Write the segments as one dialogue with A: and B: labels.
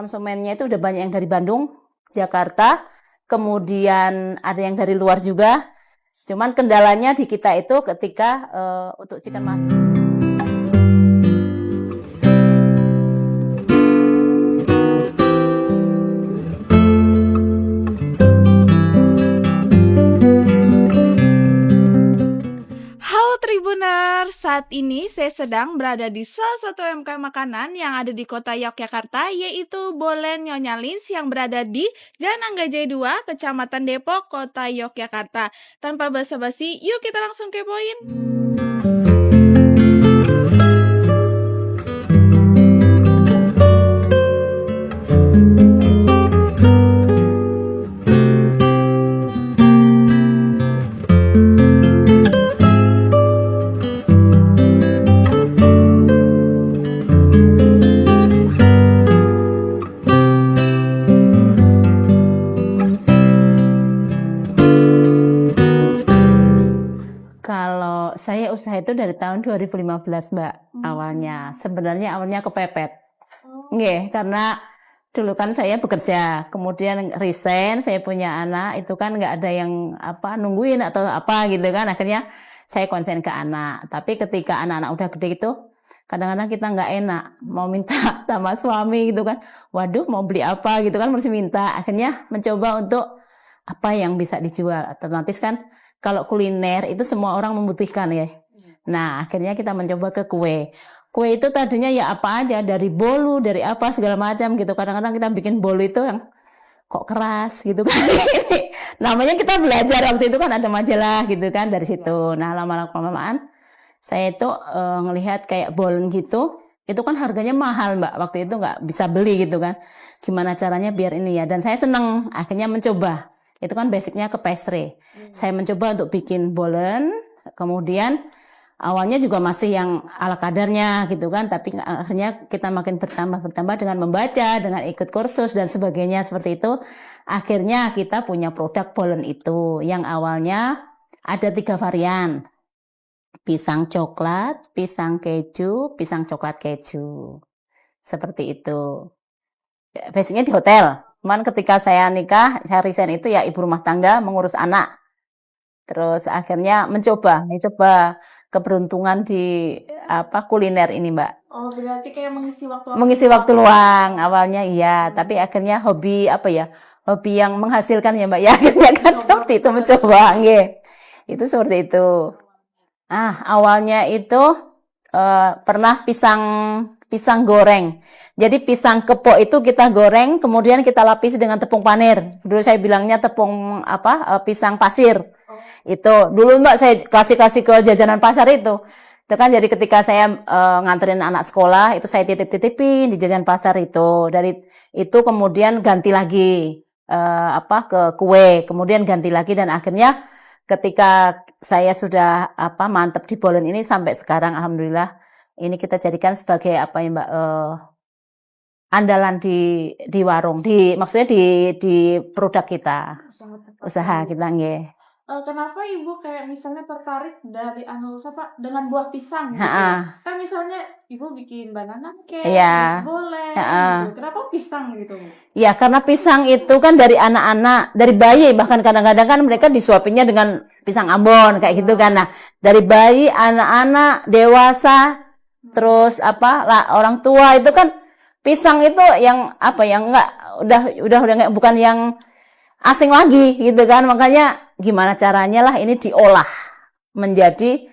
A: konsumennya itu udah banyak yang dari Bandung, Jakarta, kemudian ada yang dari luar juga. Cuman kendalanya di kita itu ketika untuk chicken mushroom.
B: Tribuners, saat ini saya sedang berada di salah satu UMKM makanan yang ada di kota Yogyakarta, yaitu Bolen Nyonya Lins yang berada di Jalan Anggajaya 2, Kecamatan Depok, Kota Yogyakarta. Tanpa basa-basi, yuk kita langsung kepoin.
A: Kalau saya usaha itu dari tahun 2015, Mbak, awalnya. Sebenarnya awalnya kepepet. Nggih, karena dulu kan saya bekerja, kemudian resign, saya punya anak, itu kan nggak ada yang nungguin atau apa gitu kan. Akhirnya saya konsen ke anak. Tapi ketika anak-anak udah gede itu, kadang-kadang kita nggak enak mau minta sama suami gitu kan. Waduh, mau beli apa gitu kan, mesti minta. Akhirnya mencoba untuk apa yang bisa dijual. Otomatis kan kalau kuliner itu semua orang membutuhkan ya. Nah, akhirnya kita mencoba ke kue. Kue itu tadinya ya apa aja, dari bolu, dari apa segala macam gitu. Kadang-kadang kita bikin bolu itu yang kok keras gitu kan. Namanya kita belajar waktu itu kan ada majalah gitu kan dari situ. Nah, lama-lamaan saya itu ngelihat kayak bolen gitu. Itu kan harganya mahal, Mbak. Waktu itu nggak bisa beli gitu kan. Gimana caranya biar ini ya. Dan saya seneng akhirnya mencoba. Itu kan basicnya ke pastry. Saya mencoba untuk bikin bolen, kemudian awalnya juga masih yang ala kadarnya gitu kan, tapi akhirnya kita makin bertambah dengan membaca, dengan ikut kursus dan sebagainya seperti itu. Akhirnya kita punya produk bolen itu yang awalnya ada 3 varian. Pisang coklat, pisang keju, pisang coklat keju. Seperti itu. Basicnya di hotel. Cuman ketika saya nikah, saya resign itu ya ibu rumah tangga mengurus anak. Terus akhirnya mencoba keberuntungan di kuliner ini, Mbak.
B: Oh, berarti kayak
A: mengisi waktu luang awalnya iya, tapi akhirnya hobi hobi yang menghasilkan ya, Mbak ya. Akhirnya kan seperti itu mencoba, nggih. Itu seperti itu. Awalnya itu pernah pisang goreng. Jadi pisang kepok itu kita goreng, kemudian kita lapisi dengan tepung panir. Dulu saya bilangnya tepung pisang pasir. Itu dulu, Mbak, saya kasih ke jajanan pasar itu. Itu kan jadi ketika saya nganterin anak sekolah, itu saya titip-titipin di jajan pasar itu. Dari itu kemudian ganti lagi ke kue, kemudian ganti lagi, dan akhirnya ketika saya sudah mantep di bolen ini sampai sekarang, alhamdulillah ini kita jadikan sebagai Mbak, andalan di warung, maksudnya di produk kita, usaha kita, nggih.
B: Kenapa Ibu kayak misalnya tertarik dari dengan buah pisang gitu? Kan misalnya Ibu bikin banana cake, bolen gitu. Kenapa pisang gitu?
A: Ya, karena pisang itu kan dari anak-anak, dari bayi, bahkan kadang-kadang kan mereka disuapinya dengan pisang Ambon kayak gitu kan. Nah, dari bayi, anak-anak, dewasa, terus orang tua itu kan pisang itu yang udah bukan yang asing lagi gitu kan. Makanya gimana caranya lah ini diolah menjadi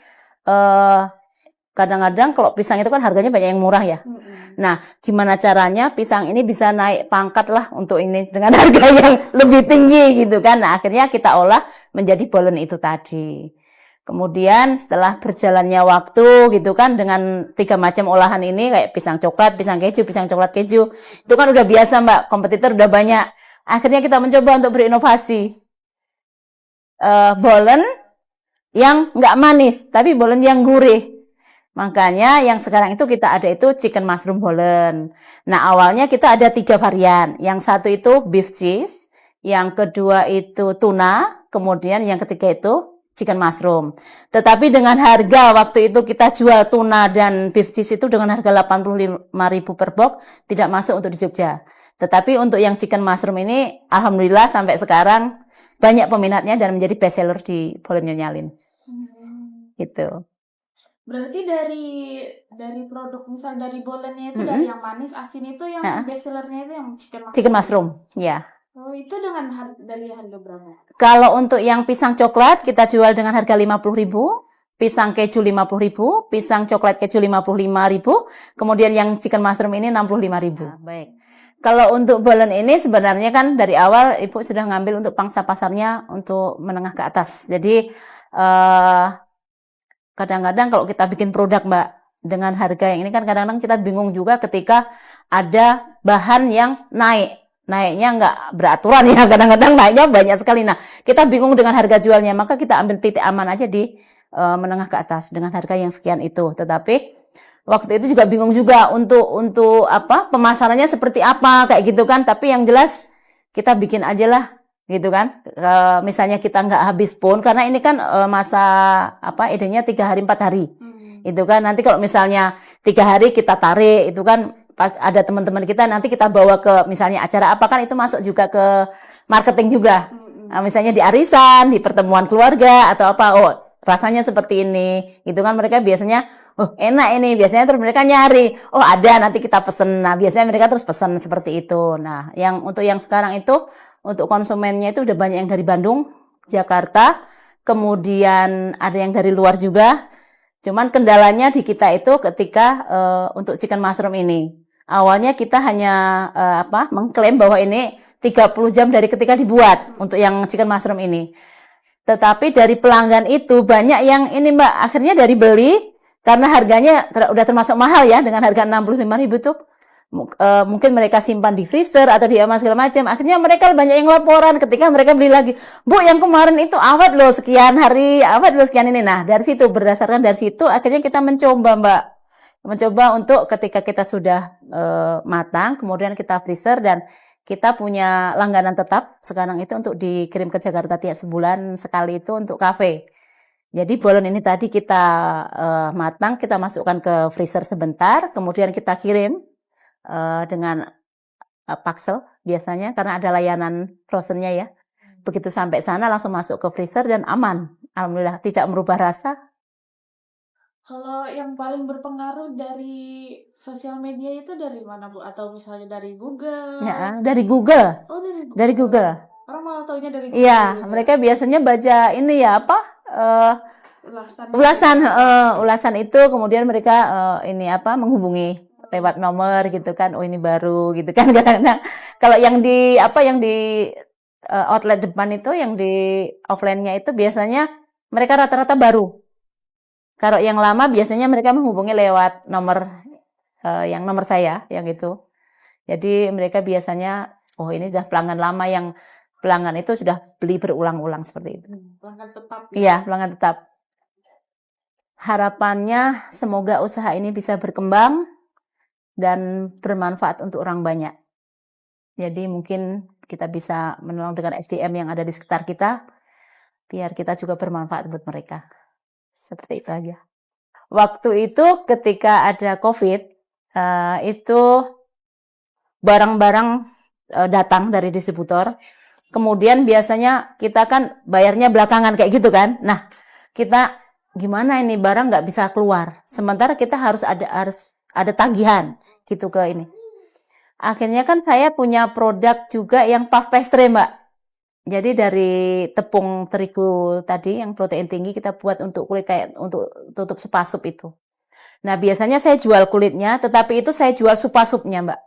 A: kadang-kadang kalau pisang itu kan harganya banyak yang murah ya. Nah, gimana caranya pisang ini bisa naik pangkat lah untuk ini dengan harga yang lebih tinggi gitu kan. Nah, akhirnya kita olah menjadi bolen itu tadi. Kemudian setelah berjalannya waktu gitu kan, dengan 3 macam olahan ini kayak pisang coklat, pisang keju, pisang coklat keju, itu kan udah biasa, Mbak, kompetitor udah banyak. Akhirnya kita mencoba untuk berinovasi. Bolen yang nggak manis, tapi bolen yang gurih. Makanya yang sekarang itu kita ada itu chicken mushroom bolen. Nah, awalnya kita ada 3 varian. Yang satu itu beef cheese, yang kedua itu tuna, kemudian yang ketiga itu chicken mushroom. Tetapi dengan harga waktu itu kita jual tuna dan beef cheese itu dengan harga 85.000 per box, tidak masuk untuk di Jogja. Tetapi untuk yang chicken mushroom ini, alhamdulillah sampai sekarang banyak peminatnya dan menjadi best seller di Bolen Nyonyalin. Gitu.
B: Berarti dari produk misal dari bolennya itu dari yang manis asin itu yang best sellernya itu yang
A: chicken mushroom, ya.
B: Oh, itu dari harga berapa?
A: Kalau untuk yang pisang coklat kita jual dengan harga 50.000, pisang keju 50.000, pisang coklat keju 55.000, kemudian yang chicken mushroom ini 65.000. Nah, baik. Kalau untuk bolen ini sebenarnya kan dari awal Ibu sudah ngambil untuk pangsa pasarnya untuk menengah ke atas. Jadi kadang-kadang kalau kita bikin produk Mbak dengan harga yang ini kan kadang-kadang kita bingung juga ketika ada bahan yang naiknya nggak beraturan ya, kadang-kadang naiknya banyak sekali. Nah, kita bingung dengan harga jualnya, maka kita ambil titik aman aja di menengah ke atas dengan harga yang sekian itu. Tetapi waktu itu juga bingung juga untuk apa pemasarannya seperti apa kayak gitu kan. Tapi yang jelas kita bikin aja lah gitu kan. Misalnya kita nggak habis pun karena ini kan masa apa idenya 3 hari 4 hari. Itu kan nanti kalau misalnya 3 hari kita tarik itu kan pas ada teman-teman kita nanti kita bawa ke misalnya acara apa kan itu masuk juga ke marketing juga. Nah, misalnya di arisan, di pertemuan keluarga atau apa, oh rasanya seperti ini. Itu kan mereka biasanya, oh enak ini. Biasanya terus mereka nyari, oh ada nanti kita pesen. Nah, biasanya mereka terus pesen seperti itu. Nah, untuk yang sekarang itu untuk konsumennya itu udah banyak yang dari Bandung, Jakarta, kemudian ada yang dari luar juga. Cuman kendalanya di kita itu ketika untuk chicken mushroom ini. Awalnya kita hanya mengklaim bahwa ini 30 jam dari ketika dibuat untuk yang chicken mushroom ini. Tetapi dari pelanggan itu banyak yang ini Mbak, akhirnya dari beli karena harganya udah termasuk mahal ya dengan harga 65.000 tuh. Mungkin mereka simpan di freezer atau di segala macam. Akhirnya mereka banyak yang laporan ketika mereka beli lagi. Bu, yang kemarin itu awet loh sekian hari, awet loh sekian ini. Nah, berdasarkan dari situ akhirnya kita mencoba Mbak. Mencoba untuk ketika kita sudah matang, kemudian kita freezer dan kita punya langganan tetap sekarang itu untuk dikirim ke Jakarta tiap sebulan sekali itu untuk kafe. Jadi bolen ini tadi kita matang, kita masukkan ke freezer sebentar, kemudian kita kirim dengan parcel biasanya karena ada layanan frozennya ya. Begitu sampai sana langsung masuk ke freezer dan aman. Alhamdulillah tidak merubah rasa.
B: Kalau yang paling berpengaruh dari sosial media itu dari mana Bu? Atau misalnya dari Google?
A: Ya, dari Google.
B: Oh, dari Google.
A: Dari Google.
B: Orang malah taunya dari Google.
A: Iya, mereka biasanya baca ini ya apa? Ulasan itu kemudian mereka menghubungi lewat nomor gitu kan. Oh ini baru gitu kan. Kadang-kadang kalau yang di outlet depan itu yang di offline-nya itu biasanya mereka rata-rata baru. Kalau yang lama biasanya mereka menghubungi lewat nomor yang nomor saya yang itu. Jadi mereka biasanya oh ini sudah pelanggan lama yang pelanggan itu sudah beli berulang-ulang seperti itu.
B: Pelanggan tetap.
A: Iya, pelanggan tetap. Harapannya semoga usaha ini bisa berkembang dan bermanfaat untuk orang banyak. Jadi mungkin kita bisa menolong dengan SDM yang ada di sekitar kita biar kita juga bermanfaat buat mereka. Seperti itu aja. Waktu itu ketika ada COVID, itu barang-barang datang dari distributor. Kemudian biasanya kita kan bayarnya belakangan kayak gitu kan. Nah, kita gimana ini barang nggak bisa keluar. Sementara kita harus ada tagihan gitu ke ini. Akhirnya kan saya punya produk juga yang puff pastry Mbak. Jadi dari tepung terigu tadi yang protein tinggi kita buat untuk kulit kayak untuk tutup supasup itu. Nah biasanya saya jual kulitnya, tetapi itu saya jual supasupnya Mbak.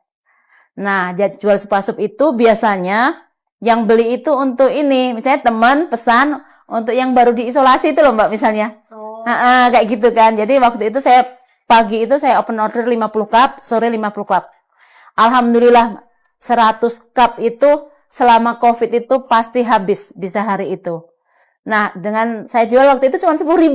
A: Nah jual supasup itu biasanya yang beli itu untuk ini, misalnya teman pesan untuk yang baru diisolasi itu loh Mbak misalnya. Oh. Kayak gitu kan. Jadi waktu itu pagi itu saya open order 50 cup, sore 50 cup. Alhamdulillah 100 cup itu selama COVID itu pasti habis di sehari itu. Nah, dengan saya jual waktu itu cuma 10.000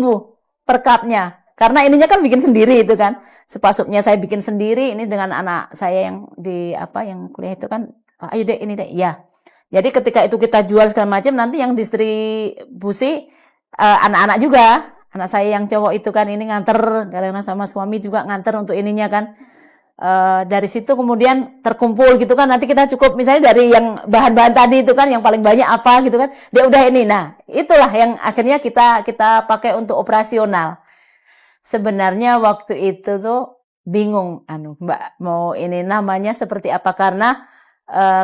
A: per cupnya. Karena ininya kan bikin sendiri itu kan. Supasupnya saya bikin sendiri. Ini dengan anak saya yang yang kuliah itu kan. Ayo deh, ini deh. Ya. Jadi ketika itu kita jual segala macam, nanti yang distribusi anak-anak juga. Anak saya yang cowok itu kan ini nganter. Karena sama suami juga nganter untuk ininya kan. Dari situ kemudian terkumpul gitu kan, nanti kita cukup misalnya dari yang bahan-bahan tadi itu kan yang paling banyak apa gitu kan, dia udah ini. Nah itulah yang akhirnya kita pakai untuk operasional. Sebenarnya waktu itu tuh bingung Mbak mau ini namanya seperti apa, karena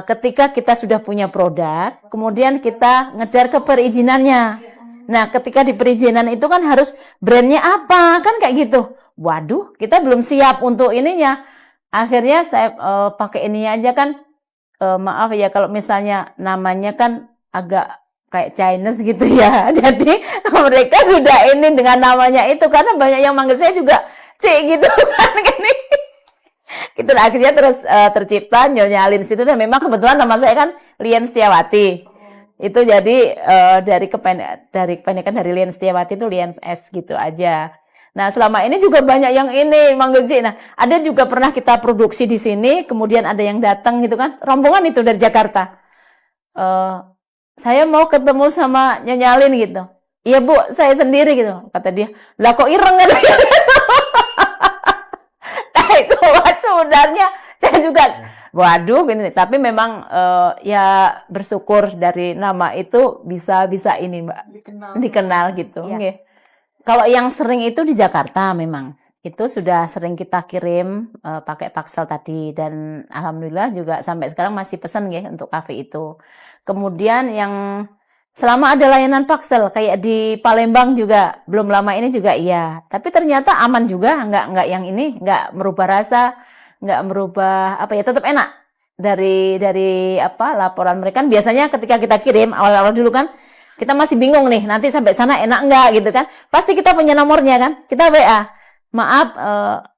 A: ketika kita sudah punya produk kemudian kita ngejar ke perizinannya. Nah ketika di perizinan itu kan harus brandnya apa kan kayak gitu, waduh kita belum siap untuk ininya. Akhirnya saya pakai ini aja kan, maaf ya kalau misalnya namanya kan agak kayak Chinese gitu ya. Jadi mereka sudah ini dengan namanya itu, karena banyak yang manggil saya juga Cik gitu kan. Gitu akhirnya terus tercipta Nyonya Lins itu, dan memang kebetulan nama saya kan Lian Setiawati. Itu jadi dari kependekan dari Lian Setiawati itu Lian S gitu aja. Nah, selama ini juga banyak yang ini manggil Cik. Nah, ada juga pernah kita produksi di sini, kemudian ada yang datang gitu kan, rombongan itu dari Jakarta. Saya mau ketemu sama Nyonya Lin gitu. Iya Bu, saya sendiri gitu. Kata dia, lah kok ireng gitu. Nah, itu sebenarnya saya juga, waduh gini. Tapi memang ya bersyukur dari nama itu bisa ini Mbak. Dikenal gitu.
C: Iya.
A: Nggih. Kalau yang sering itu di Jakarta memang. Itu sudah sering kita kirim pakai paksel tadi, dan alhamdulillah juga sampai sekarang masih pesan ya untuk kafe itu. Kemudian yang selama ada layanan paksel kayak di Palembang juga belum lama ini juga iya. Tapi ternyata aman juga, nggak yang ini, nggak merubah rasa, nggak merubah apa ya, tetap enak. Dari apa laporan mereka kan biasanya ketika kita kirim awal-awal dulu kan kita masih bingung nih, nanti sampai sana enak enggak gitu kan. Pasti kita punya nomornya kan, kita WA. Maaf,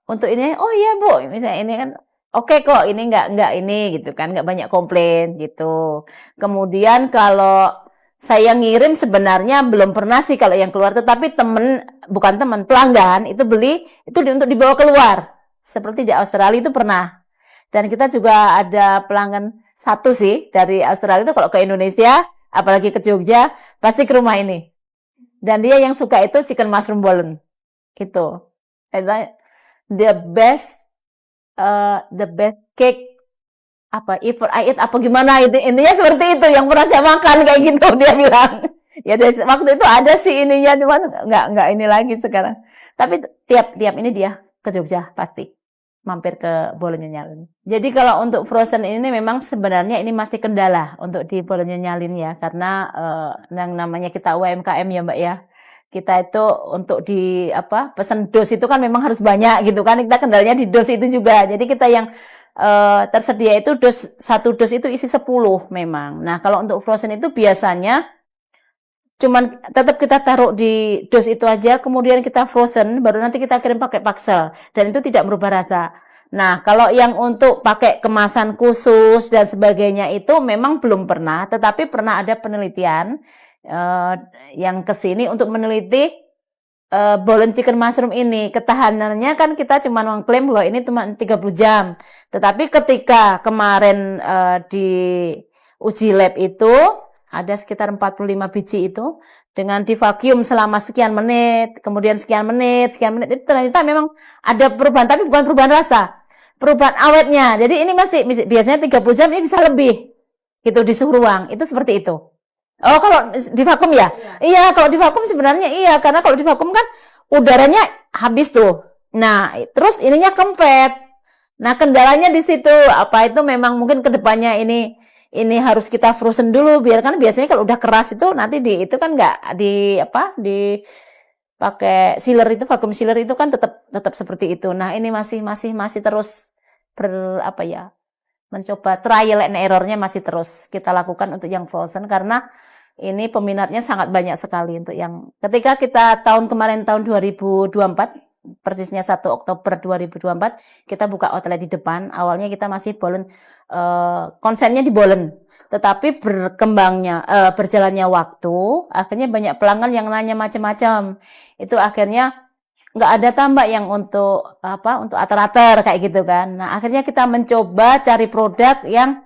A: untuk ini, oh iya Bu, misalnya ini kan, oke kok, ini enggak ini gitu kan, enggak banyak komplain gitu. Kemudian kalau saya ngirim sebenarnya belum pernah sih kalau yang keluar, tetapi bukan teman, pelanggan itu beli, itu untuk dibawa keluar. Seperti di Australia itu pernah. Dan kita juga ada pelanggan satu sih dari Australia itu kalau ke Indonesia, apalagi ke Jogja, pasti ke rumah ini. Dan dia yang suka itu chicken mushroom bolognese. Itu. The best cake apa ever I eat apa gimana itu, intinya seperti itu yang pernah saya makan kayak gitu dia bilang. Ya dari waktu itu ada sih ininya, cuman nggak ini lagi sekarang. Tapi tiap ini dia ke Jogja pasti mampir ke Bolognese Nyalin. Jadi kalau untuk frozen ini memang sebenarnya ini masih kendala untuk di Bolognese Nyalin ya, karena yang namanya kita UMKM ya Mbak ya. Kita itu untuk di pesan dos itu kan memang harus banyak gitu kan. Kita kendalanya di dos itu juga. Jadi kita yang tersedia itu satu dos itu isi 10 memang. Nah, kalau untuk frozen itu biasanya cuman tetap kita taruh di dos itu aja, kemudian kita frozen, baru nanti kita kirim pakai paksel, dan itu tidak merubah rasa. Nah, kalau yang untuk pakai kemasan khusus dan sebagainya itu memang belum pernah, tetapi pernah ada penelitian yang kesini untuk meneliti bolognese chicken mushroom ini. Ketahanannya kan kita cuma mengklaim bahwa ini cuma 30 jam, tetapi ketika kemarin di uji lab itu ada sekitar 45 biji itu dengan di vacuum selama sekian menit, kemudian sekian menit, itu ternyata memang ada perubahan, tapi bukan perubahan rasa, perubahan awetnya. Jadi ini masih biasanya 30 jam, ini bisa lebih gitu di suhu ruang, itu seperti itu. Oh, kalau di vakum ya? Iya, kalau di vakum sebenarnya iya, karena kalau di vakum kan udaranya habis tuh. Nah, terus ininya kempet. Nah, kendalanya di situ. Apa itu memang mungkin kedepannya ini harus kita frozen dulu, biar kan biasanya kalau udah keras itu nanti itu kan nggak di pakai sealer itu, vacuum sealer itu kan tetap seperti itu. Nah, ini masih terus mencoba trial and error-nya masih terus kita lakukan untuk yang frozen, karena ini peminatnya sangat banyak sekali untuk yang ketika kita tahun 2024 persisnya 1 Oktober 2024 kita buka outlet di depan. Awalnya kita masih bolen, konsennya di bolen, tetapi berjalannya waktu akhirnya banyak pelanggan yang nanya macam-macam. Itu akhirnya nggak ada tambah yang untuk atar-atar kayak gitu kan. Nah, akhirnya kita mencoba cari produk yang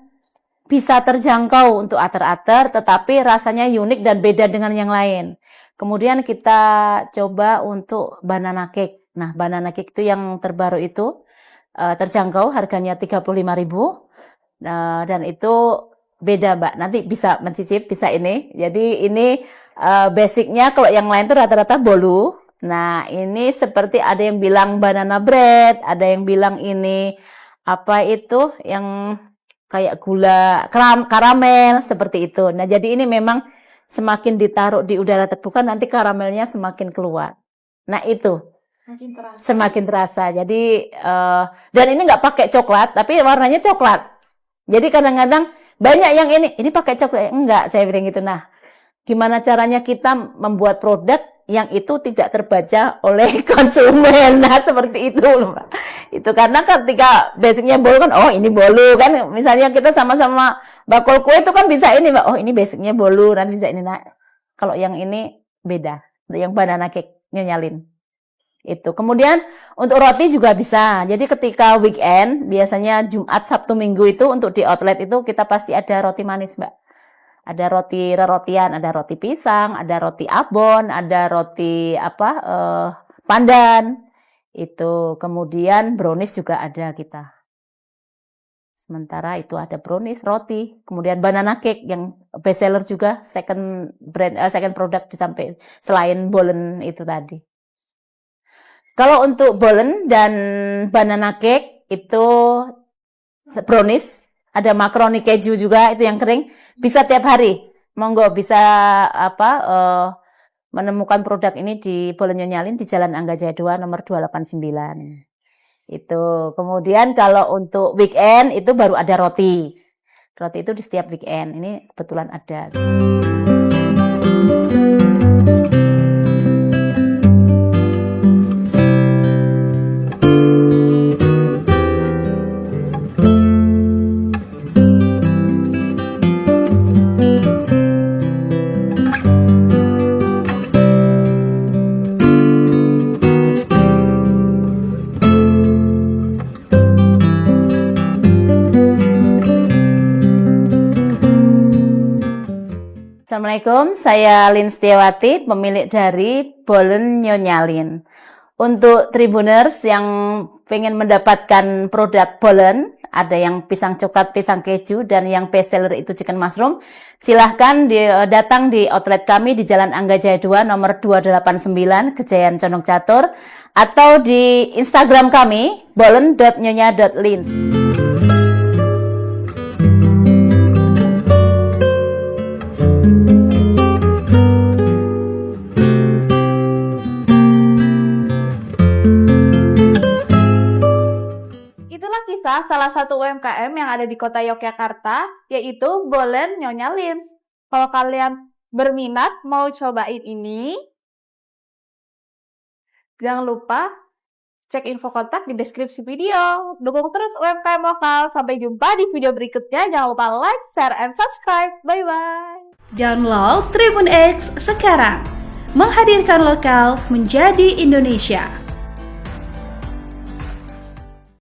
A: bisa terjangkau untuk atar-atar, tetapi rasanya unik dan beda dengan yang lain. Kemudian kita coba untuk banana cake. Nah, banana cake itu yang terbaru itu terjangkau, harganya 35.000. Dan itu beda Mbak, nanti bisa mencicip, bisa ini. Jadi ini basicnya, kalau yang lain itu rata-rata bolu. Nah ini seperti ada yang bilang banana bread, ada yang bilang ini apa itu yang kayak gula karamel seperti itu. Nah jadi ini memang semakin ditaruh di udara terbuka nanti karamelnya semakin keluar. Nah itu semakin terasa. Jadi dan ini nggak pakai coklat, tapi warnanya coklat. Jadi kadang-kadang banyak yang ini pakai coklat, enggak, saya bilang gitu. Nah, gimana caranya kita membuat produk yang itu tidak terbaca oleh konsumen? Nah, seperti itu loh, Mbak. Itu karena ketika basicnya bolu kan, oh ini bolu kan, misalnya kita sama-sama bakul kue itu kan bisa ini, Mbak. Oh ini basicnya bolu, nanti bisa ini. Nah, kalau yang ini beda, yang banana cake nyalin. Itu. Kemudian untuk roti juga bisa. Jadi ketika weekend, biasanya Jumat, Sabtu, Minggu itu untuk di outlet itu kita pasti ada roti manis, Mbak. Ada roti rerotian, ada roti pisang, ada roti abon, ada roti pandan. Itu. Kemudian brownies juga ada kita. Sementara itu ada brownies, roti, kemudian banana cake yang best seller juga, second product disampaikan selain bolen itu tadi. Kalau untuk bolen dan banana cake itu brownies, ada makaroni keju juga itu yang kering, bisa tiap hari. Monggo bisa menemukan produk ini di Bolen Nyonyalin di Jalan Angga Jaya 2 nomor 289. Itu. Kemudian kalau untuk weekend itu baru ada roti. Roti itu di setiap weekend. Ini kebetulan ada. Assalamualaikum, saya Lin Setiawati, pemilik dari Bolen Nyonyalin. Untuk Tribuners yang pengen mendapatkan produk bolen, ada yang pisang coklat, pisang keju, dan yang best seller itu chicken mushroom, silahkan datang di outlet kami di Jalan Angga Jaya 2 nomor 289, Kejayaan Condong Catur, atau di Instagram kami, bolen.nyonya.lins.
B: Salah satu UMKM yang ada di kota Yogyakarta, yaitu Bolen Nyonya Lins. Kalau kalian berminat mau cobain ini, jangan lupa cek info kontak di deskripsi video. Dukung terus UMKM lokal. Sampai jumpa di video berikutnya. Jangan lupa like, share, and subscribe. Bye-bye.
C: Download Tribun X sekarang. Menghadirkan lokal menjadi Indonesia.